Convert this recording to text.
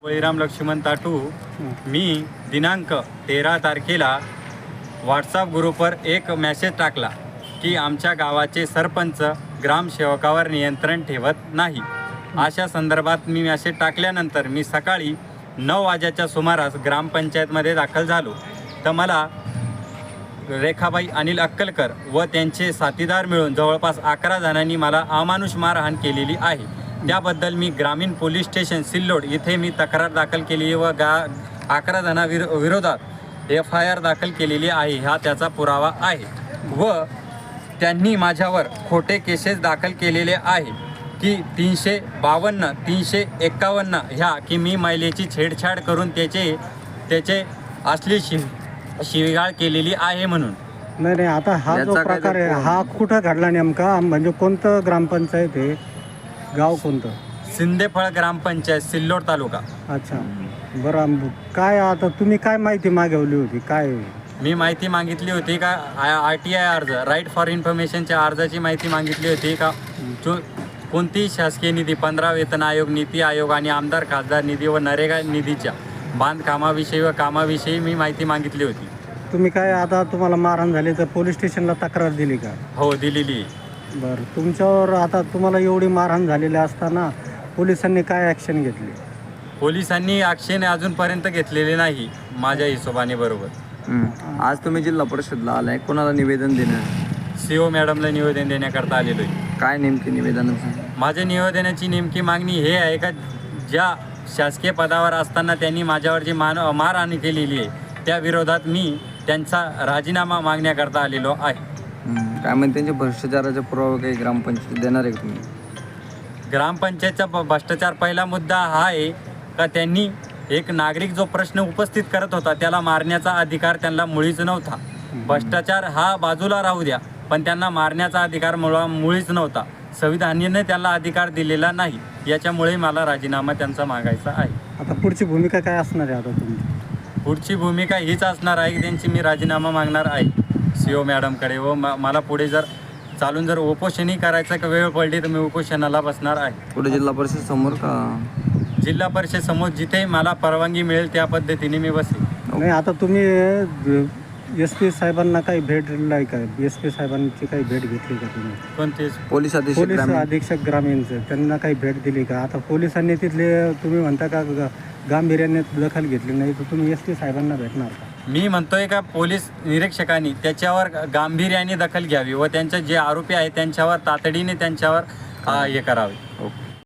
बळीराम लक्ष्मण ताटू. मी दिनांक 13 तारखेला व्हॉट्सअप ग्रुपवर एक मेसेज टाकला की आमच्या गावाचे सरपंच ग्रामसेवकावर नियंत्रण ठेवत नाही. अशा संदर्भात मी मेसेज टाकल्यानंतर मी सकाळी 9 वाजेच्या सुमारास ग्रामपंचायतमध्ये दाखल झालो. तर मला रेखाबाई अनिल अक्कलकर व त्यांचे साथीदार मिळून जवळपास 11 जणांनी मला अमानुष मारहाण केलेली आहे. त्याबद्दल मी ग्रामीण पोलीस स्टेशन सिल्लोड इथे मी तक्रार दाखल केली व 11 जणांविरोधात FIR दाखल केलेली आहे. हा त्याचा पुरावा आहे. व त्यांनी माझ्यावर खोटे केसेस दाखल केलेले आहे की 352, 351 ह्या की मी महिलेची छेडछाड करून त्याचे असली शिवीगाळ केलेली आहे म्हणून. नाही आता हा जो प्रकार आहे हा कुठं घडला नेमका, म्हणजे कोणतं ग्रामपंचायत आहे, गाव कोणतं? सिंदेफळ ग्रामपंचायत सिल्लोड तालुका. अच्छा बरं. काय आता तुम्ही काय माहिती मागवली होती? काय मी माहिती मागितली होती का RTI अर्ज, राईट फॉर इन्फॉर्मेशनच्या अर्जाची माहिती मागितली होती का जो कोणतीही शासकीय निधी, 15 वेतन आयोग, नीती आयोग आणि आमदार खासदार निधी व नरेगा निधीच्या बांधकामाविषयी व कामाविषयी मी माहिती मागितली होती. तुम्ही काय आता तुम्हाला मारहाण झाली तर पोलीस स्टेशनला तक्रार दिली का? हो, दिलेली. बरं. तुमच्यावर आता तुम्हाला एवढी मारहाण झालेली असताना पोलिसांनी काय ॲक्शन घेतली? पोलिसांनी ॲक्शन अजूनपर्यंत घेतलेले नाही माझ्या हिशोबाने. बरोबर. आज तुम्ही जिल्हा परिषदला आलाय, कोणाला निवेदन देणार? CO मॅडमला निवेदन देण्याकरता आलेलो आहे. काय नेमकी निवेदन? माझ्या निवेदनाची नेमकी मागणी हे आहे का ज्या शासकीय पदावर असताना त्यांनी माझ्यावर जी मारहाण केलेली आहे त्या विरोधात मी त्यांचा राजीनामा मागण्याकरता आलेलो आहे. काय म्हणते त्यांच्या भ्रष्टाचाराचा पुरावा काही ग्रामपंचायत देणार आहे का तुम्ही? ग्रामपंचायतचा भ्रष्टाचार पहिला मुद्दा हा आहे का त्यांनी एक नागरिक जो प्रश्न उपस्थित करत होता त्याला मारण्याचा अधिकार त्यांना मुळीच नव्हता. भ्रष्टाचार हा बाजूला राहू द्या, पण त्यांना मारण्याचा अधिकार मुळीच नव्हता. संविधानाने त्यांना अधिकार दिलेला नाही. याच्यामुळे मला राजीनामा त्यांचा मागायचा आहे. आता पुढची भूमिका काय असणार आहे आता तुमची? पुढची भूमिका हीच असणार आहे की त्यांची मी राजीनामा मागणार आहे CO मॅडमकडे. व मला पुढे जर चालून जर उपोषणही करायचं का वेळ पडली तर मी उपोषणाला बसणार आहे. पुढे जिल्हा परिषद समोर का? जिल्हा परिषद समोर जिथे मला परवानगी मिळेल त्या पद्धतीने मी बसेल. नाही आता तुम्ही SP साहेबांना काही भेट दिलाय का? SP साहेबांची काही भेट घेतली का तुम्ही? कोणतेच पोलीस अधीक्षक ग्रामीणचं त्यांना काही भेट दिली का? आता पोलिसांनी तिथले तुम्ही म्हणता का गांभीर्याने दखल घेतली नाही तर तुम्ही SP साहेबांना भेटणार का? मी म्हणतोय का पोलीस निरीक्षकांनी त्याच्यावर गांभीर्याने दखल घ्यावी व त्यांचे जे आरोपी आहेत त्यांच्यावर तातडीने त्यांच्यावर हे करावे.